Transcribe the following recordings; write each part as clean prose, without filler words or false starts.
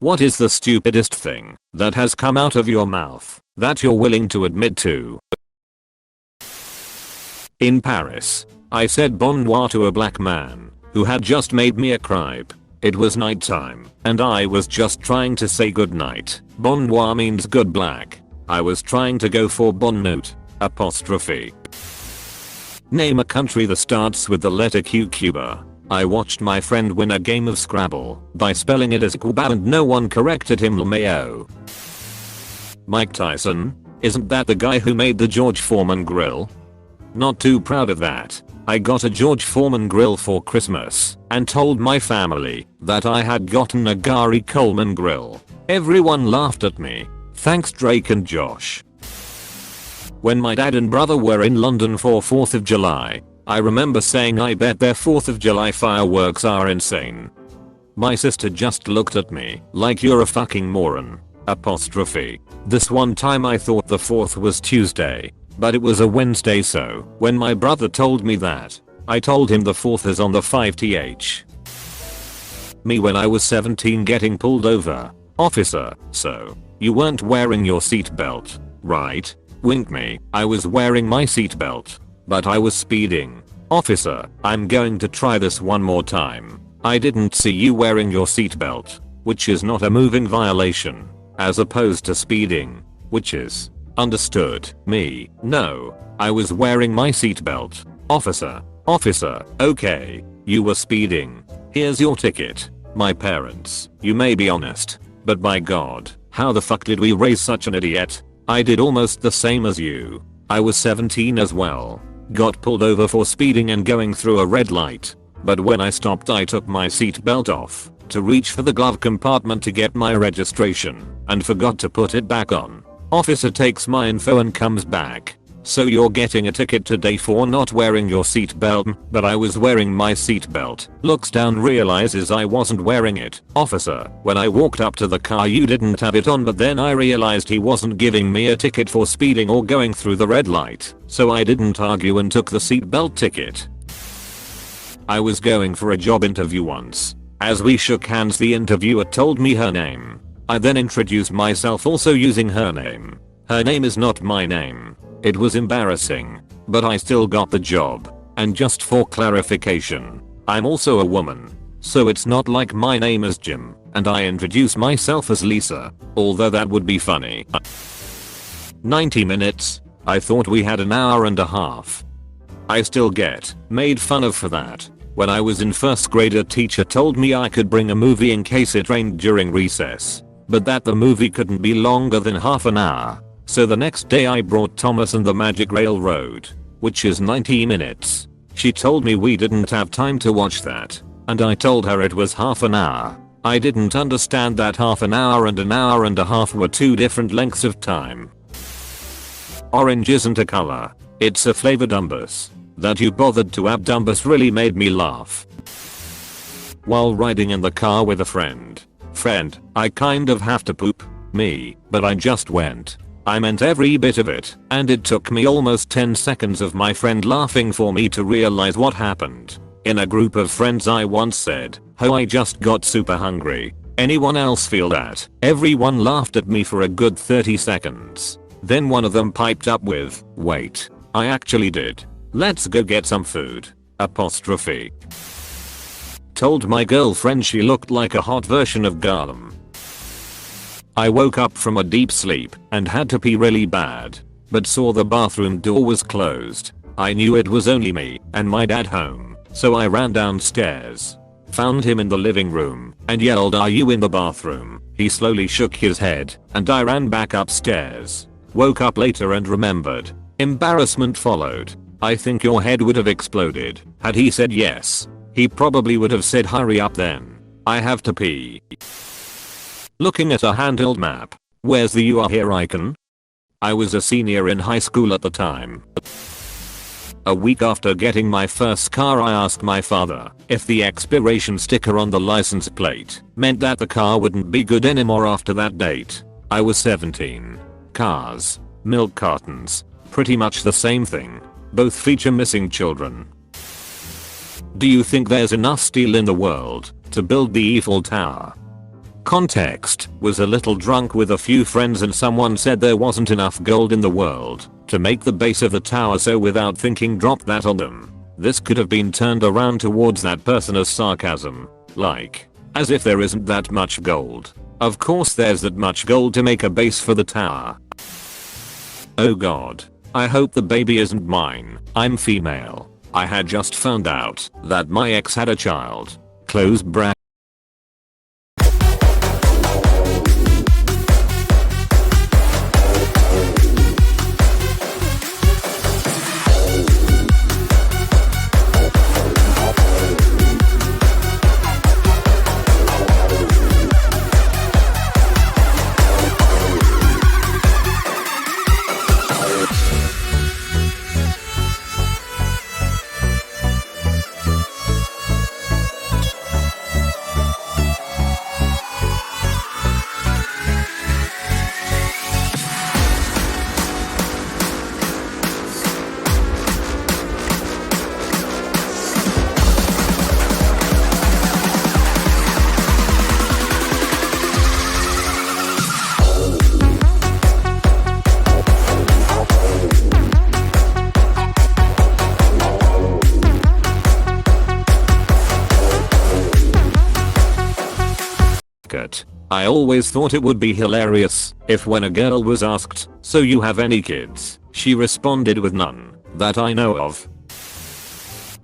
What is the stupidest thing that has come out of your mouth that you're willing to admit to? In Paris, I said bon noir to a black man who had just made me a crepe. It was nighttime and I was just trying to say good night. Bon noir means good black. I was trying to go for bon note apostrophe. Name a country that starts with the letter Q. Cuba. I watched my friend win a game of Scrabble by spelling it as Cuba and no one corrected him. LMAO. Mike Tyson? Isn't that the guy who made the George Foreman grill? Not too proud of that. I got a George Foreman grill for Christmas and told my family that I had gotten a Gary Coleman grill. Everyone laughed at me. Thanks Drake and Josh. When my dad and brother were in London for 4th of July, I remember saying I bet their 4th of July fireworks are insane. My sister just looked at me like you're a fucking moron apostrophe. This one time I thought the 4th was Tuesday, but it was a Wednesday, so when my brother told me that, I told him the 4th is on the 5th. Me when I was 17 getting pulled over. Officer, so you weren't wearing your seatbelt, right? Wink me. I was wearing my seatbelt, but I was speeding. Officer, I'm going to try this one more time. I didn't see you wearing your seatbelt, which is not a moving violation, as opposed to speeding, which is. Understood. Me, no, I was wearing my seatbelt. Officer, okay, you were speeding. Here's your ticket. My parents, you may be honest, but by God, how the fuck did we raise such an idiot? I did almost the same as you. I was 17 as well. Got pulled over for speeding and going through a red light. But when I stopped I took my seatbelt off to reach for the glove compartment to get my registration and forgot to put it back on. Officer takes my info and comes back. So you're getting a ticket today for not wearing your seatbelt, but I was wearing my seatbelt. Looks down, realizes I wasn't wearing it. Officer, when I walked up to the car you didn't have it on, but then I realized he wasn't giving me a ticket for speeding or going through the red light, so I didn't argue and took the seatbelt ticket. I was going for a job interview once. As we shook hands the interviewer told me her name. I then introduced myself also using her name. Her name is not my name. It was embarrassing, but I still got the job. And just for clarification, I'm also a woman, so it's not like my name is Jim and I introduce myself as Lisa, although that would be funny. 90 minutes? I thought we had an hour and a half. I still get made fun of for that. When I was in first grade a teacher told me I could bring a movie in case it rained during recess, but that the movie couldn't be longer than half an hour. So the next day I brought Thomas and the Magic Railroad, which is 90 minutes. She told me we didn't have time to watch that, and I told her it was half an hour. I didn't understand that half an hour and an hour and a half were two different lengths of time. Orange isn't a color, it's a flavor. Dumbus. That you bothered to add Dumbus really made me laugh. While riding in the car with a friend, I kind of have to poop. Me, but I just went. I meant every bit of it, and it took me almost 10 seconds of my friend laughing for me to realize what happened. In a group of friends I once said, "Oh, I just got super hungry. Anyone else feel that?" Everyone laughed at me for a good 30 seconds. Then one of them piped up with, "Wait, I actually did. Let's go get some food." Apostrophe. Told my girlfriend she looked like a hot version of Garlem. I woke up from a deep sleep and had to pee really bad, but saw the bathroom door was closed. I knew it was only me and my dad home, so I ran downstairs. Found him in the living room and yelled, "Are you in the bathroom?" He slowly shook his head and I ran back upstairs. Woke up later and remembered. Embarrassment followed. I think your head would have exploded had he said yes. He probably would have said, "Hurry up then. I have to pee." Looking at a handheld map. Where's the "you are here" icon? I was a senior in high school at the time. A week after getting my first car I asked my father if the expiration sticker on the license plate meant that the car wouldn't be good anymore after that date. I was 17. Cars, milk cartons, pretty much the same thing. Both feature missing children. Do you think there's enough steel in the world to build the Eiffel Tower? Context: was a little drunk with a few friends and someone said there wasn't enough gold in the world to make the base of the tower, so without thinking dropped that on them. This could have been turned around towards that person as sarcasm. Like, as if there isn't that much gold. Of course there's that much gold to make a base for the tower. Oh god. I hope the baby isn't mine. I'm female. I had just found out that my ex had a child. Close bracket. I always thought it would be hilarious if when a girl was asked, "So you have any kids?" she responded with none that I know of.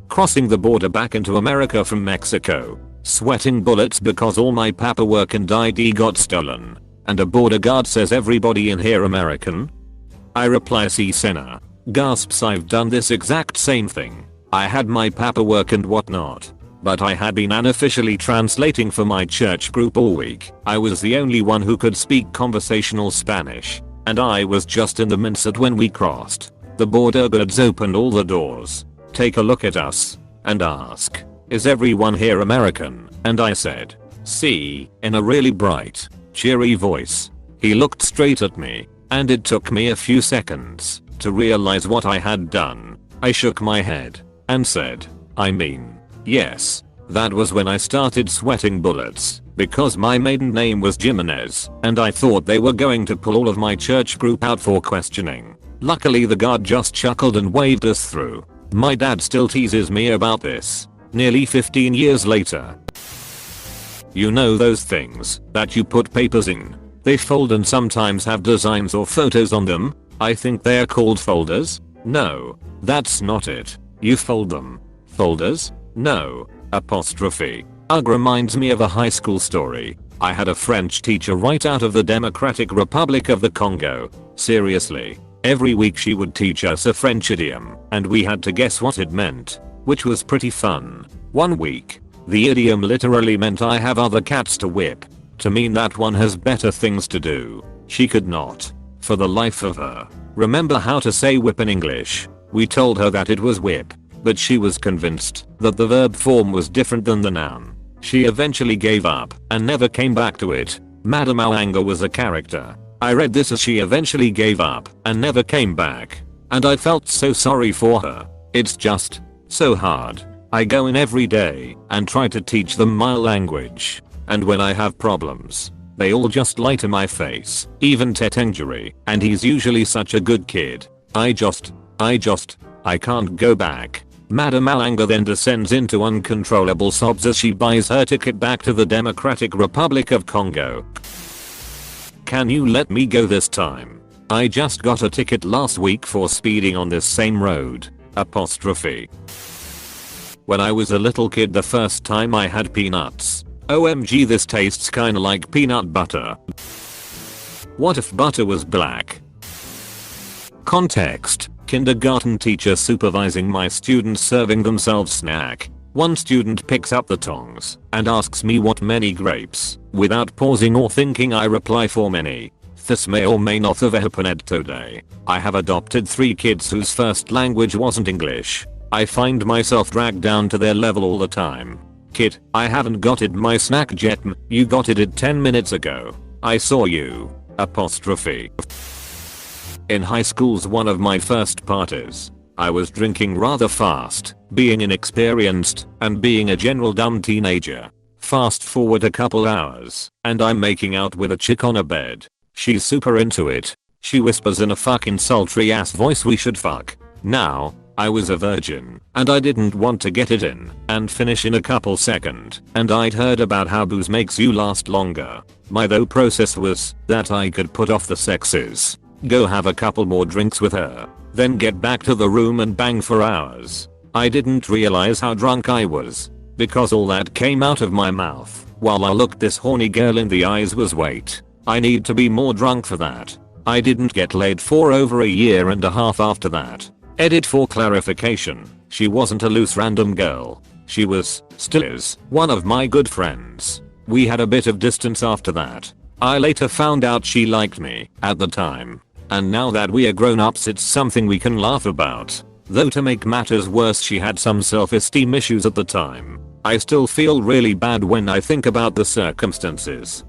Crossing the border back into America from Mexico. Sweating bullets because all my paperwork and ID got stolen. And a border guard says, "Everybody in here American?" I reply, "Si senor." Gasps, "I've done this exact same thing. I had my paperwork and whatnot. But I had been unofficially translating for my church group all week. I was the only one who could speak conversational Spanish. And I was just in the mindset when we crossed. The border guards opened all the doors, take a look at us, and ask, 'Is everyone here American?' And I said, 'Si,' in a really bright, cheery voice. He looked straight at me, and it took me a few seconds to realize what I had done. I shook my head and said, 'I mean, yes.' That was when I started sweating bullets, because my maiden name was Jimenez, and I thought they were going to pull all of my church group out for questioning. Luckily the guard just chuckled and waved us through. My dad still teases me about this, nearly 15 years later. You know those things that you put papers in? They fold and sometimes have designs or photos on them? I think they're called folders? No, that's not it. You fold them. Folders? No. Apostrophe. Ugh, reminds me of a high school story. I had a French teacher right out of the Democratic Republic of the Congo. Seriously. Every week she would teach us a French idiom, and we had to guess what it meant, which was pretty fun. One week, the idiom literally meant "I have other cats to whip," to mean that one has better things to do. She could not, for the life of her, remember how to say whip in English. We told her that it was whip, but she was convinced that the verb form was different than the noun. She eventually gave up and never came back to it. Madame Awanga was a character. I read this as she eventually gave up and never came back. And I felt so sorry for her. It's just so hard. I go in every day and try to teach them my language. And when I have problems, they all just lie to my face. Even Tetengiri, and he's usually such a good kid. I can't go back. Madame Awanga then descends into uncontrollable sobs as she buys her ticket back to the Democratic Republic of Congo. Can you let me go this time? I just got a ticket last week for speeding on this same road. Apostrophe. When I was a little kid, the first time I had peanuts. OMG, this tastes kinda like peanut butter. What if butter was black? Context. Kindergarten teacher supervising my students serving themselves snack. One student picks up the tongs and asks me what many grapes. Without pausing or thinking, I reply, "For many. This may or may not have happened today." I have adopted 3 kids whose first language wasn't English. I find myself dragged down to their level all the time. "Kid, I haven't got it my snack yet. You got it 10 minutes ago. I saw you." Apostrophe. In high school's one of my first parties, I was drinking rather fast, being inexperienced, and being a general dumb teenager. Fast forward a couple hours, and I'm making out with a chick on a bed. She's super into it. She whispers in a fucking sultry ass voice we should fuck. Now, I was a virgin, and I didn't want to get it in and finish in a couple second, and I'd heard about how booze makes you last longer. My thought process was that I could put off the sexes, go have a couple more drinks with her, then get back to the room and bang for hours. I didn't realize how drunk I was, because all that came out of my mouth while I looked this horny girl in the eyes was wait, I need to be more drunk for that. I didn't get laid for over a year and a half after that. Edit for clarification, she wasn't a loose random girl. She was, still is, one of my good friends. We had a bit of distance after that. I later found out she liked me at the time. And now that we are grown-ups it's something we can laugh about. Though to make matters worse she had some self-esteem issues at the time. I still feel really bad when I think about the circumstances.